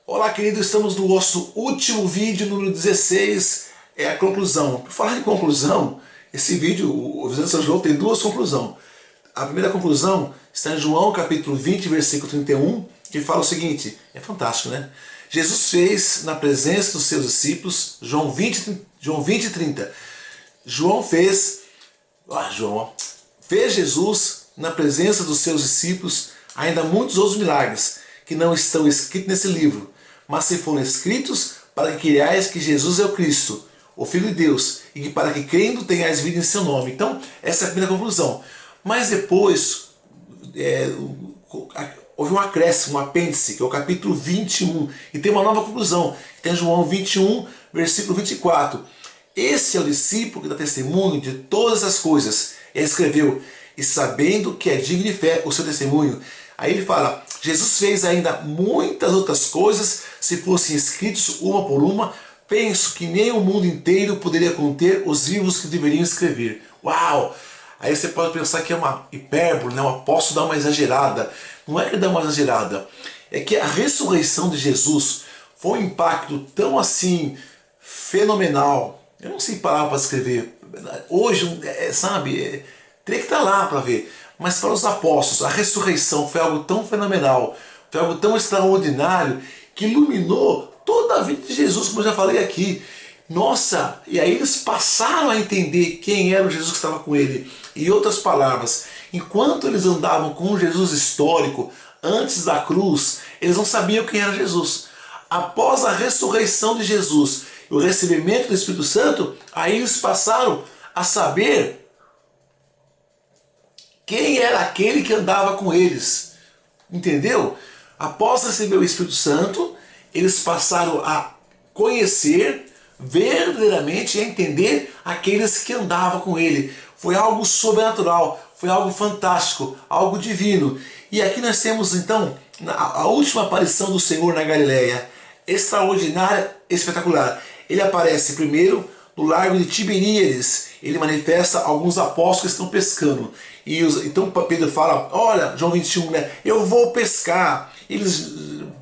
Olá, querido, estamos no nosso último vídeo, número 16, é a conclusão. Por falar em conclusão, esse vídeo, o Visão de São João, tem duas conclusões. A primeira conclusão está em João, capítulo 20, versículo 31, que fala o seguinte, é fantástico, né? Jesus fez na presença dos seus discípulos, João 20, 30. Fez Jesus na presença dos seus discípulos ainda muitos outros milagres que não estão escritos nesse livro, mas se foram escritos para que creiais que Jesus é o Cristo, o Filho de Deus, e que para que crendo tenhais vida em seu nome. Então, essa é a primeira conclusão. Mas depois, houve um acréscimo, um apêndice, que é o capítulo 21, e tem uma nova conclusão, que tem João 21, versículo 24. Esse é o discípulo que dá testemunho de todas as coisas. Ele escreveu, e sabendo que é digno de fé o seu testemunho. Aí ele fala, Jesus fez ainda muitas outras coisas, se fossem escritos uma por uma, penso que nem o mundo inteiro poderia conter os livros que deveriam escrever. Uau! Aí você pode pensar que é uma hipérbole, né? O apóstolo dá uma exagerada. Não é que dá uma exagerada, é que a ressurreição de Jesus foi um impacto tão assim fenomenal. Eu não sei parar para escrever. Hoje, teria que estar lá para ver. Mas para os apóstolos, a ressurreição foi algo tão fenomenal, foi algo tão extraordinário, que iluminou toda a vida de Jesus, como eu já falei aqui. Nossa, e aí eles passaram a entender quem era o Jesus que estava com ele. Em outras palavras, enquanto eles andavam com o Jesus histórico, antes da cruz, eles não sabiam quem era Jesus. Após a ressurreição de Jesus e o recebimento do Espírito Santo, aí eles passaram a saber quem era aquele que andava com eles. Entendeu? Após receber o Espírito Santo, eles passaram a conhecer verdadeiramente e a entender aqueles que andavam com ele. Foi algo sobrenatural, foi algo fantástico, algo divino. E aqui nós temos então a última aparição do Senhor na Galileia, extraordinária, espetacular. Ele aparece primeiro no lago de Tiberíades, ele manifesta alguns apóstolos que estão pescando. Então Pedro fala, olha, João 21, né, eu vou pescar. Eles,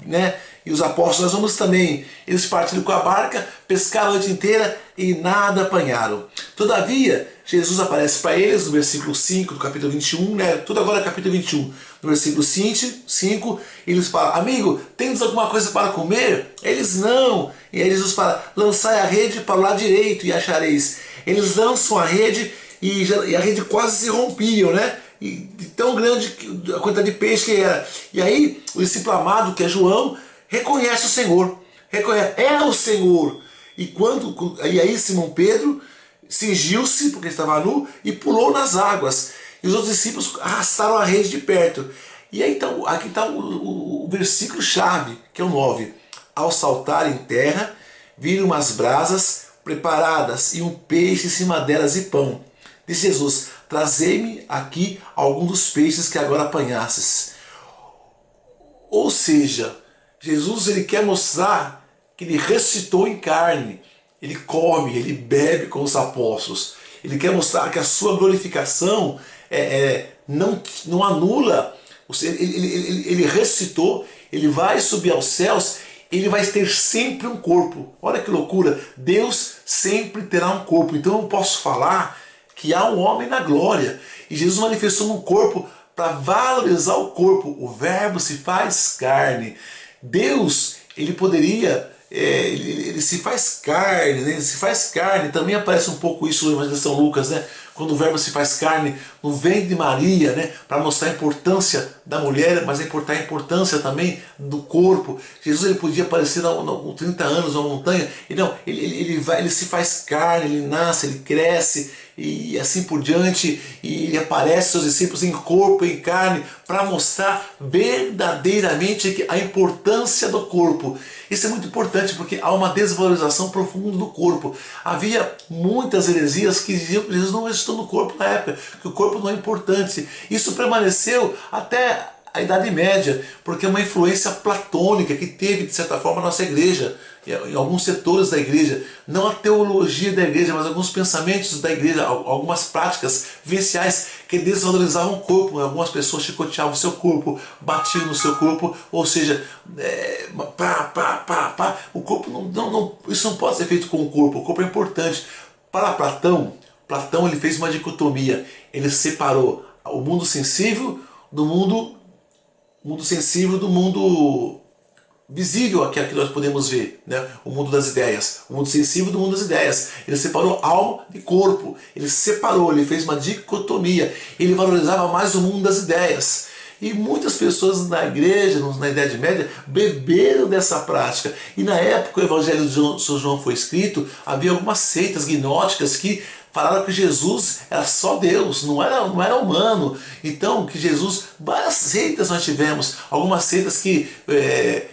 né, e os apóstolos, nós vamos também. Eles partiram com a barca, pescaram a noite inteira e nada apanharam. Todavia, Jesus aparece para eles no versículo 5 do capítulo 21, né? Tudo agora é capítulo 21. No versículo 5, eles falam, amigo, tens alguma coisa para comer? Eles não. E aí Jesus fala, lançai a rede para o lado direito e achareis. Eles lançam a rede e a rede quase se rompia, né? E tão grande a quantidade de peixe que era. E aí, o discípulo amado, que é João, reconhece o Senhor, reconhece, é o Senhor. E aí Simão Pedro cingiu-se, porque estava nu, e pulou nas águas. E os outros discípulos arrastaram a rede de perto. E aí então, aqui está o versículo chave, que é o 9. Ao saltar em terra, viram umas brasas preparadas e um peixe em cima delas e pão. Disse Jesus, trazei-me aqui algum dos peixes que agora apanhastes. Ou seja, Jesus ele quer mostrar que ele ressuscitou em carne. Ele come, ele bebe com os apóstolos. Ele quer mostrar que a sua glorificação não anula. Ele ressuscitou, ele vai subir aos céus, ele vai ter sempre um corpo. Olha que loucura, Deus sempre terá um corpo. Então eu posso falar que há um homem na glória. E Jesus manifestou no corpo para valorizar o corpo. O verbo se faz carne. Deus, ele poderia, ele se faz carne, né? Ele se faz carne, também aparece um pouco isso no Evangelho de São Lucas, né? Quando o verbo se faz carne no ventre de Maria, né? Para mostrar a importância da mulher, mas a importância também do corpo. Jesus ele podia aparecer com 30 anos na montanha, e não, ele se faz carne, ele nasce, ele cresce, e assim por diante, e ele aparece aos seus discípulos em corpo, em carne, para mostrar verdadeiramente a importância do corpo. Isso é muito importante porque há uma desvalorização profunda do corpo. Havia muitas heresias que diziam que Jesus não ressuscitou no corpo na época, que o corpo não é importante. Isso permaneceu até a Idade Média, porque é uma influência platônica que teve, de certa forma, a nossa igreja, em alguns setores da igreja, não a teologia da igreja, mas alguns pensamentos da igreja, algumas práticas vivenciais que desvalorizavam o corpo. Algumas pessoas chicoteavam o seu corpo, batiam no seu corpo, ou seja, pá. O corpo isso não pode ser feito com o corpo é importante. Para Platão ele fez uma dicotomia, ele separou o mundo sensível do mundo visível, aqui que nós podemos ver, né? O mundo das ideias, o mundo sensível do mundo das ideias. Ele separou alma e corpo, ele separou, ele fez uma dicotomia, ele valorizava mais o mundo das ideias. E muitas pessoas na igreja, na Idade Média, beberam dessa prática. E na época que o Evangelho de São João foi escrito, havia algumas seitas gnósticas que falaram que Jesus era só Deus, não era humano. Então, que Jesus, várias seitas nós tivemos, algumas seitas que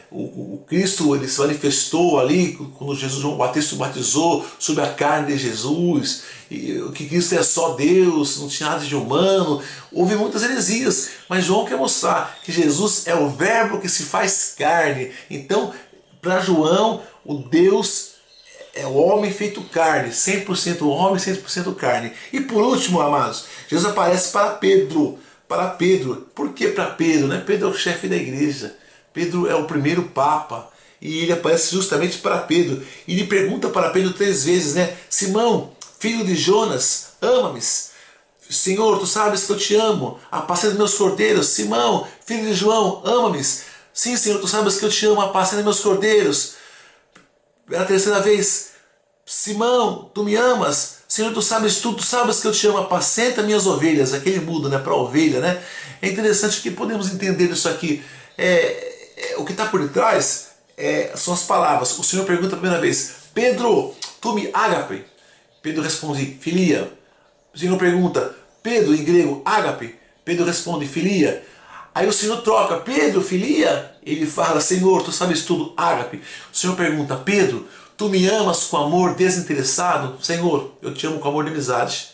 o Cristo ele se manifestou ali, quando João Batista batizou sobre a carne de Jesus, e que Cristo é só Deus, não tinha nada de humano. Houve muitas heresias, mas João quer mostrar que Jesus é o verbo que se faz carne. Então, para João, o Deus é o homem feito carne, 100% homem, 100% carne. E por último, amados, Jesus aparece para Pedro. Por que para Pedro? Né? Pedro é o chefe da igreja. Pedro é o primeiro papa. E ele aparece justamente para Pedro. E ele pergunta para Pedro 3 vezes, né? Simão, filho de Jonas, ama-me? Senhor, tu sabes que eu te amo. Apacenta meus cordeiros. Simão, filho de João, ama-me? Sim, Senhor, tu sabes que eu te amo. Apacenta meus cordeiros. Pela 3ª vez, Simão, tu me amas? Senhor, tu sabes tudo, tu sabes que eu te amo, apacenta minhas ovelhas. Aquele mudo, né, para ovelha, né? É interessante que podemos entender isso aqui. O que está por trás são as palavras. O Senhor pergunta a primeira vez, Pedro, tu me ágape? Pedro responde, filia. O Senhor pergunta, Pedro, em grego, ágape? Pedro responde, filia. Aí o Senhor troca, Pedro, filia? Ele fala, Senhor, tu sabes tudo, ágape. O Senhor pergunta, Pedro, tu me amas com amor desinteressado? Senhor, eu te amo com amor de amizade.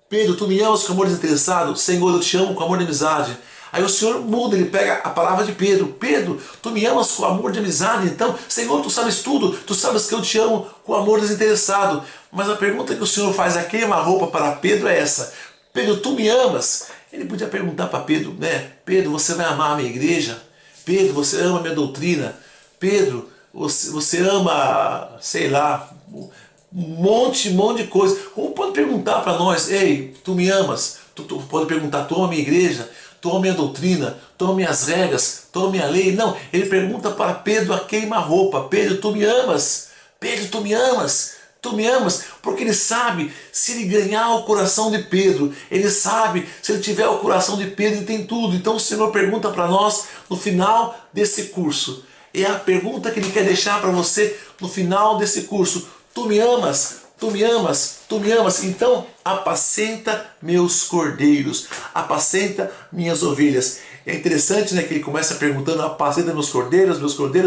Pedro, tu me amas com amor desinteressado? Senhor, eu te amo com amor de amizade. Aí o Senhor muda, ele pega a palavra de Pedro. Pedro, tu me amas com amor de amizade? Então, Senhor, tu sabes tudo, tu sabes que eu te amo com amor desinteressado. Mas a pergunta que o Senhor faz a queima-roupa para Pedro é essa. Pedro, tu me amas? Ele podia perguntar para Pedro, né? Pedro, você vai amar a minha igreja? Pedro, você ama a minha doutrina? Pedro, você ama, sei lá, um monte de coisa. Como pode perguntar para nós, ei, tu me amas? Tu pode perguntar, tu ama a minha igreja? Tu ama a minha doutrina? Tu ama minhas regras? Tu ama a minha lei? Não, ele pergunta para Pedro a queima-roupa. Pedro, tu me amas? Pedro, tu me amas? Tu me amas? Porque ele sabe, se ele ganhar o coração de Pedro, ele sabe, se ele tiver o coração de Pedro, ele tem tudo. Então o Senhor pergunta para nós no final desse curso. É a pergunta que ele quer deixar para você no final desse curso. Tu me amas? Tu me amas? Tu me amas? Então apacenta meus cordeiros, apacenta minhas ovelhas. É interessante, né, que ele começa perguntando, apacenta meus cordeiros,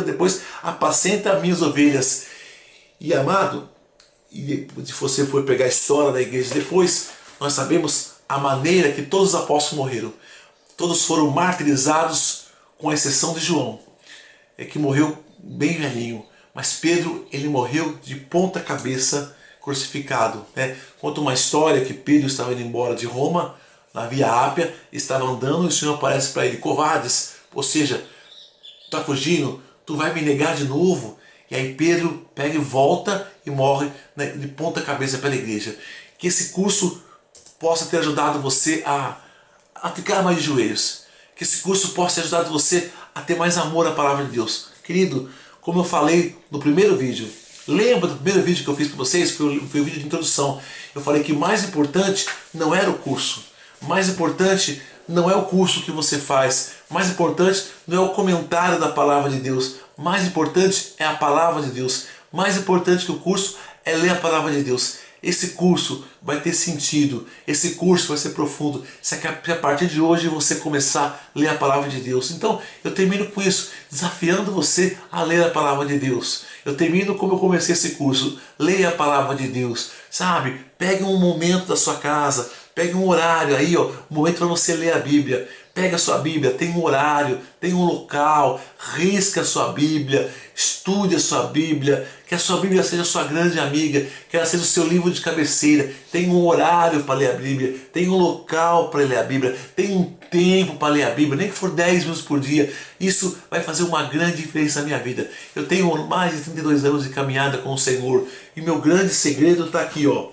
depois apacenta minhas ovelhas. E amado, e se você for pegar a história da igreja depois, nós sabemos a maneira que todos os apóstolos morreram. Todos foram martirizados, com exceção de João, que morreu bem velhinho. Mas Pedro, ele morreu de ponta cabeça crucificado. Né? Conta uma história que Pedro estava indo embora de Roma, na Via Ápia, estava andando e o Senhor aparece para ele, covardes, ou seja, tu está fugindo, tu vai me negar de novo. E aí Pedro pega e volta e morre, né, de ponta cabeça pela igreja. Que esse curso possa ter ajudado você a ficar mais de joelhos. Que esse curso possa ter ajudado você a ter mais amor à palavra de Deus. Querido, como eu falei no primeiro vídeo, lembra do primeiro vídeo que eu fiz para vocês, que foi o vídeo de introdução. Eu falei que o mais importante não era o curso. Mais importante não é o curso que você faz. Mais importante não é o comentário da palavra de Deus. Mais importante é a palavra de Deus. Mais importante que o curso é ler a palavra de Deus. Esse curso vai ter sentido. Esse curso vai ser profundo. Se a partir de hoje você começar a ler a palavra de Deus. Então eu termino com isso, desafiando você a ler a palavra de Deus. Eu termino como eu comecei esse curso. Leia a palavra de Deus. Sabe? Pegue um momento da sua casa. Pegue um horário aí, ó, um momento para você ler a Bíblia. Pega a sua Bíblia, tem um horário, tem um local, risca a sua Bíblia, estude a sua Bíblia, que a sua Bíblia seja a sua grande amiga, que ela seja o seu livro de cabeceira. Tem um horário para ler a Bíblia, tem um local para ler a Bíblia, tem um tempo para ler a Bíblia, nem que for 10 minutos por dia. Isso vai fazer uma grande diferença na minha vida. Eu tenho mais de 32 anos de caminhada com o Senhor e meu grande segredo está aqui, ó.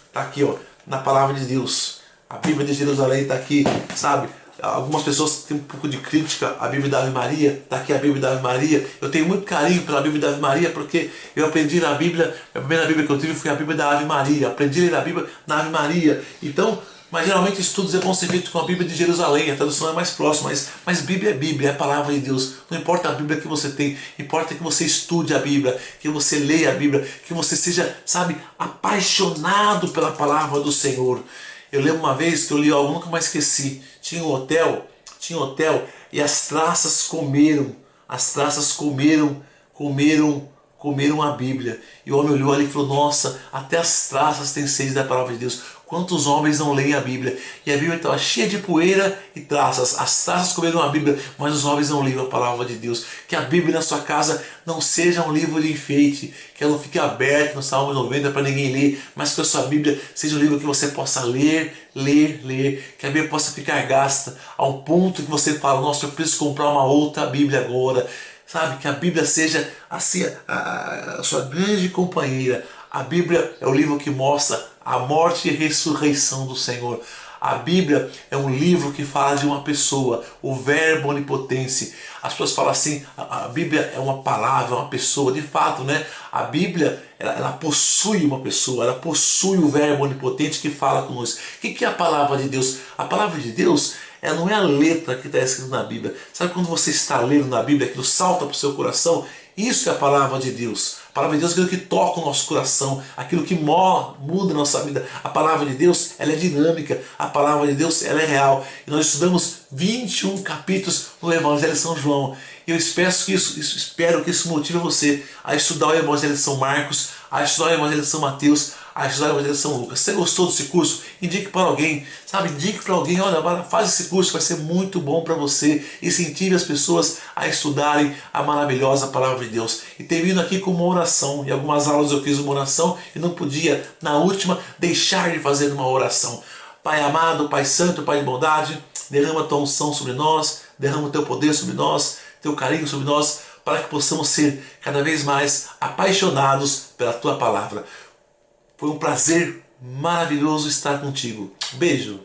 Está aqui, ó, na palavra de Deus. A Bíblia de Jerusalém está aqui, sabe? Algumas pessoas têm um pouco de crítica à Bíblia da Ave Maria. Está aqui a Bíblia da Ave Maria. Eu tenho muito carinho pela Bíblia da Ave Maria porque eu aprendi na Bíblia, a primeira Bíblia que eu tive foi a Bíblia da Ave Maria. Aprendi a ler a Bíblia na Ave Maria. Então, mas geralmente estudos é bom ser feito com a Bíblia de Jerusalém, a tradução é mais próxima, mas Bíblia é Bíblia, é a palavra de Deus. Não importa a Bíblia que você tem, importa que você estude a Bíblia, que você leia a Bíblia, que você seja, sabe, apaixonado pela palavra do Senhor. Eu lembro uma vez que eu li algo, nunca mais esqueci. Tinha um hotel e as traças comeram a Bíblia. E o homem olhou ali e falou, nossa, até as traças têm sede da palavra de Deus. Quantos homens não leem a Bíblia? E a Bíblia estava cheia de poeira e traças. As traças comeram a Bíblia, mas os homens não leem a palavra de Deus. Que a Bíblia na sua casa não seja um livro de enfeite, que ela não fique aberta no Salmo 90 para ninguém ler, mas que a sua Bíblia seja um livro que você possa ler. Que a Bíblia possa ficar gasta ao ponto que você fala, nossa, eu preciso comprar uma outra Bíblia agora. Sabe, que a Bíblia seja assim, a sua grande companheira. A Bíblia é o livro que mostra a morte e a ressurreição do Senhor. A Bíblia é um livro que fala de uma pessoa, o Verbo onipotente. As pessoas falam assim, a Bíblia é uma palavra, uma pessoa. De fato, né? A Bíblia, ela possui uma pessoa, ela possui o Verbo onipotente que fala conosco. O que é a palavra de Deus? A palavra de Deus, ela não é a letra que está escrita na Bíblia. Sabe quando você está lendo na Bíblia, aquilo salta para o seu coração? Isso é a palavra de Deus. A palavra de Deus é aquilo que toca o nosso coração, aquilo que muda a nossa vida. A palavra de Deus, ela é dinâmica. A palavra de Deus, ela é real. E nós estudamos 21 capítulos no Evangelho de São João. E eu espero que isso motive você a estudar o Evangelho de São Marcos, a estudar o Evangelho de São Mateus, a estudar o Evangelho de São Lucas. Se você gostou desse curso, indique para alguém, sabe? Indique para alguém, olha, faz esse curso, vai ser muito bom para você. Incentive as pessoas a estudarem a maravilhosa palavra de Deus. E termino aqui com uma oração. Em algumas aulas eu fiz uma oração e não podia, na última, deixar de fazer uma oração. Pai amado, Pai santo, Pai de bondade, derrama a tua unção sobre nós, derrama o teu poder sobre nós, teu carinho sobre nós, para que possamos ser cada vez mais apaixonados pela tua palavra. Foi um prazer maravilhoso estar contigo. Beijo!